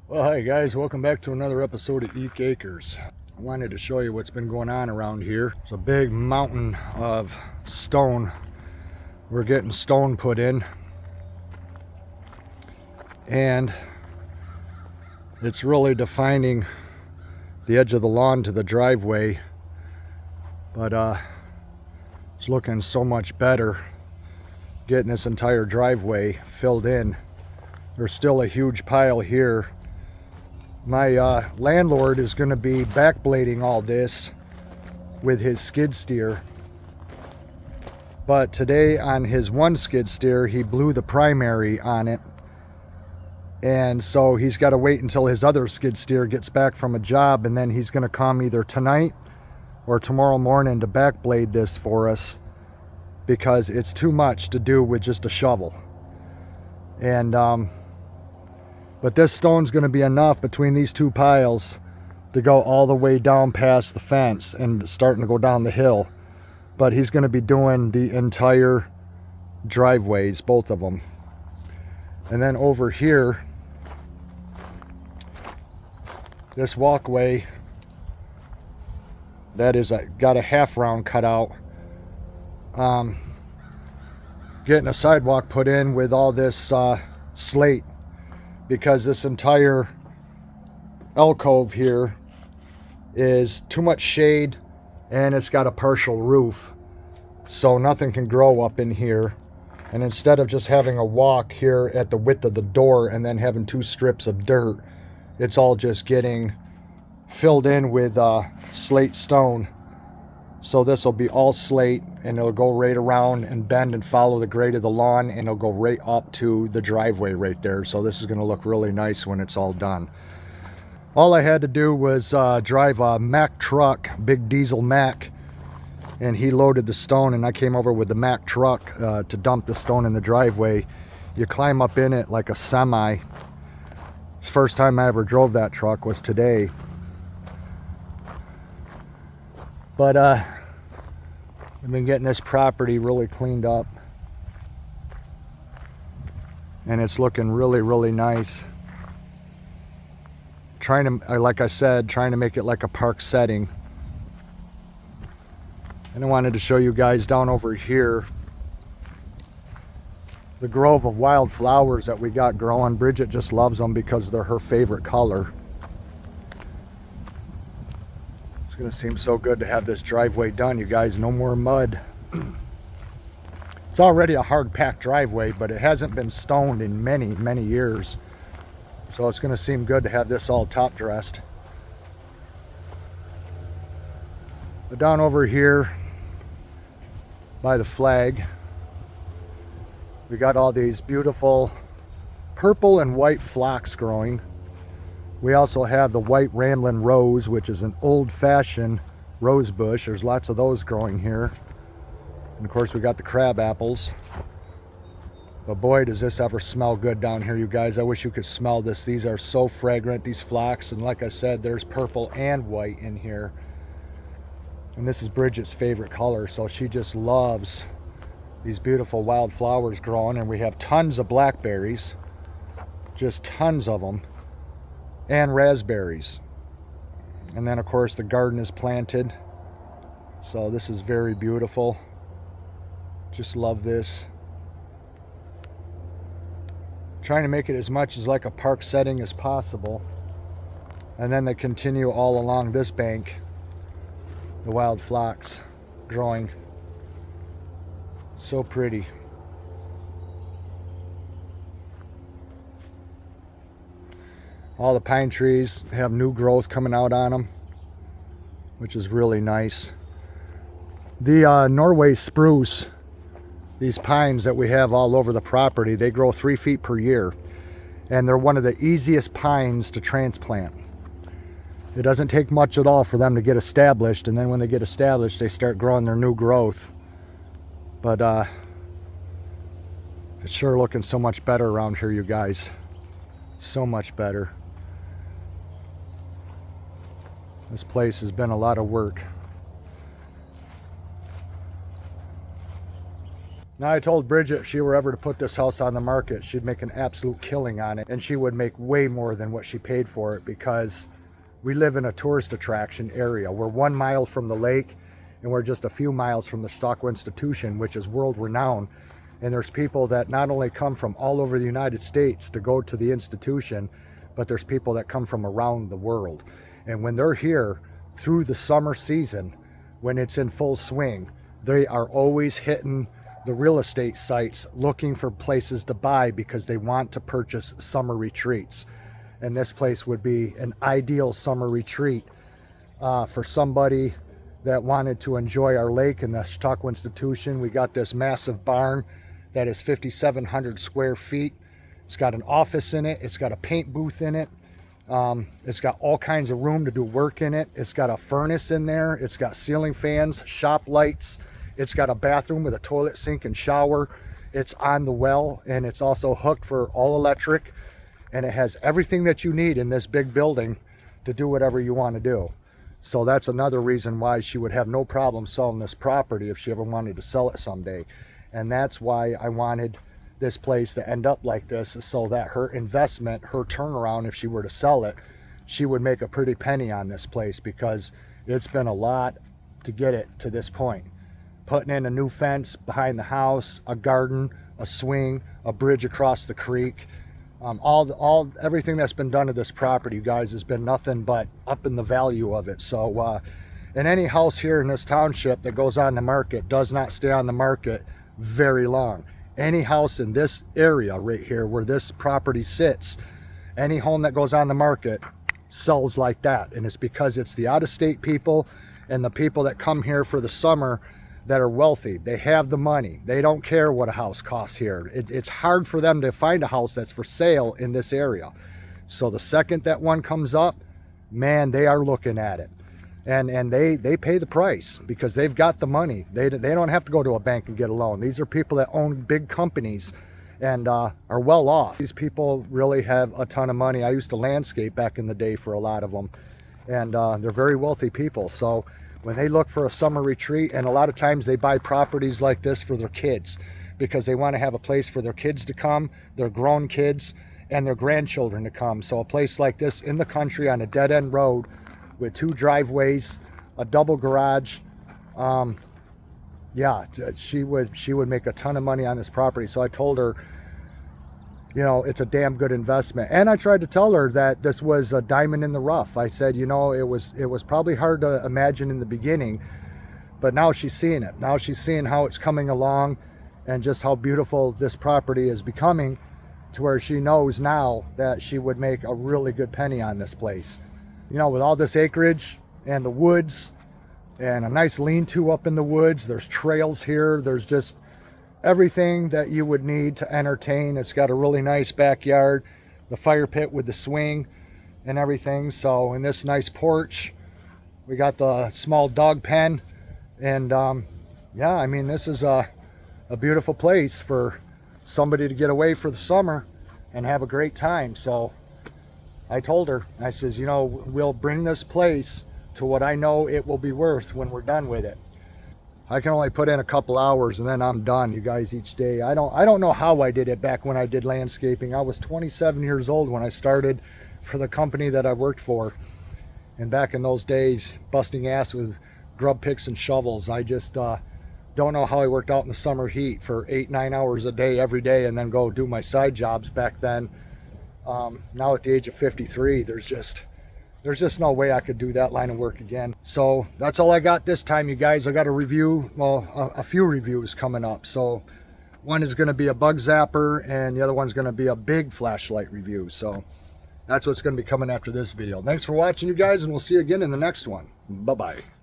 Well, hi guys, welcome back to another episode of Eek Acres. I wanted to show you what's been going on around here. It's a big mountain of stone. We're getting stone put in, and it's really defining the edge of the lawn to the driveway, but it's looking so much better getting this entire driveway filled in. There's still a huge pile here. My landlord is going to be backblading all this with his skid steer. But today on his one skid steer, he blew the primary on it. And so he's got to wait until his other skid steer gets back from a job, and then he's going to come either tonight or tomorrow morning to backblade this for us because it's too much to do with just a shovel. And but this stone's going to be enough between these two piles to go all the way down past the fence and starting to go down the hill. But he's going to be doing the entire driveways, both of them. And then over here, this walkway, that is got a half round cut out. Getting a sidewalk put in with all this slate, because this entire alcove here is too much shade and it's got a partial roof, so nothing can grow up in here. And instead of just having a walk here at the width of the door and then having two strips of dirt, it's all just getting filled in with slate stone. So this will be all slate, and it'll go right around and bend and follow the grade of the lawn, and it'll go right up to the driveway right there. So this is going to look really nice when it's all done. All I had to do was drive a Mack truck, big diesel Mack, and he loaded the stone, and I came over with the Mack truck to dump the stone in the driveway. You climb up in it like a semi. The first time I ever drove that truck was today. But I've been getting this property really cleaned up, and it's looking really, really nice. Trying to, like I said, trying to make it like a park setting. And I wanted to show you guys down over here the grove of wildflowers that we got growing. Bridget just loves them because they're her favorite color. It's going to seem so good to have this driveway done, you guys. No more mud. It's already a hard packed driveway, but it hasn't been stoned in many, many years. So it's going to seem good to have this all top dressed. But down over here by the flag, we got all these beautiful purple and white phlox growing. We also have the white rambling rose, which is an old-fashioned rose bush. There's lots of those growing here. And of course we got the crab apples. But boy, does this ever smell good down here, you guys. I wish you could smell this. These are so fragrant, these phlox. And like I said, there's purple and white in here. And this is Bridget's favorite color, so she just loves these beautiful wild flowers growing. And we have tons of blackberries, just tons of them, and raspberries. And then of course the garden is planted, so this is very beautiful. Just love this. Trying to make it as much as like a park setting as possible. And then they continue all along this bank, the wild phlox growing. So pretty. All the pine trees have new growth coming out on them, which is really nice. The Norway spruce, these pines that we have all over the property, they grow 3 feet per year. And they're one of the easiest pines to transplant. It doesn't take much at all for them to get established. And then when they get established, they start growing their new growth. But it's sure looking so much better around here, you guys. So much better. This place has been a lot of work. Now, I told Bridget if she were ever to put this house on the market, she'd make an absolute killing on it, and she would make way more than what she paid for it, because we live in a tourist attraction area. We're 1 mile from the lake, and we're just a few miles from the Stockwell Institution, which is world renowned. And there's people that not only come from all over the United States to go to the institution, but there's people that come from around the world. And when they're here through the summer season, when it's in full swing, they are always hitting the real estate sites looking for places to buy, because they want to purchase summer retreats. And this place would be an ideal summer retreat for somebody that wanted to enjoy our lake and the Stockwell Institution. We got this massive barn that is 5,700 square feet. It's got an office in it. It's got a paint booth in it. It's got all kinds of room to do work in it. It's got a furnace in there. It's got ceiling fans, shop lights. It's got a bathroom with a toilet, sink, and shower. It's on the well, and it's also hooked for all electric. And it has everything that you need in this big building to do whatever you want to do. So that's another reason why she would have no problem selling this property if she ever wanted to sell it someday. And that's why I wanted this place to end up like this, so that her investment, her turnaround, if she were to sell it, she would make a pretty penny on this place, because it's been a lot to get it to this point. Putting in a new fence behind the house, a garden, a swing, a bridge across the creek. Everything that's been done to this property, you guys, has been nothing but upping the value of it. So, and any house here in this township that goes on the market does not stay on the market very long. Any house in this area right here where this property sits, any home that goes on the market sells like that. And it's because it's the out-of-state people and the people that come here for the summer that are wealthy. They have the money. They don't care what a house costs here. It's hard for them to find a house that's for sale in this area. So the second that one comes up, man, they are looking at it. And they pay the price, because they've got the money. They don't have to go to a bank and get a loan. These are people that own big companies and are well off. These people really have a ton of money. I used to landscape back in the day for a lot of them, and they're very wealthy people. So when they look for a summer retreat, and a lot of times they buy properties like this for their kids, because they want to have a place for their kids to come, their grown kids, and their grandchildren to come. So a place like this in the country on a dead-end road with 2 driveways, a double garage, yeah, she would make a ton of money on this property. So I told her, you know, it's a damn good investment. And I tried to tell her that this was a diamond in the rough. I said, you know, it was probably hard to imagine in the beginning, but now she's seeing it. Now she's seeing how it's coming along, and just how beautiful this property is becoming, to where she knows now that she would make a really good penny on this place. You know, with all this acreage and the woods and a nice lean-to up in the woods, there's trails here, there's just everything that you would need to entertain. It's got a really nice backyard, the fire pit with the swing and everything. So in this nice porch, we got the small dog pen. And yeah, I mean, this is a beautiful place for somebody to get away for the summer and have a great time. So I told her, I says, you know, we'll bring this place to what I know it will be worth when we're done with it. I can only put in a couple hours and then I'm done, you guys, each day. I don't know how I did it back when I did landscaping. I was 27 years old when I started for the company that I worked for. And back in those days, busting ass with grub picks and shovels. I just don't know how I worked out in the summer heat for 8-9 hours a day every day and then go do my side jobs back then. Now at the age of 53, there's just no way I could do that line of work again. So that's all I got this time, you guys. I got a review, well, a few reviews coming up. So one is going to be a bug zapper and the other one's going to be a big flashlight review. So that's what's going to be coming after this video. Thanks for watching, you guys, and we'll see you again in the next one. Bye-bye.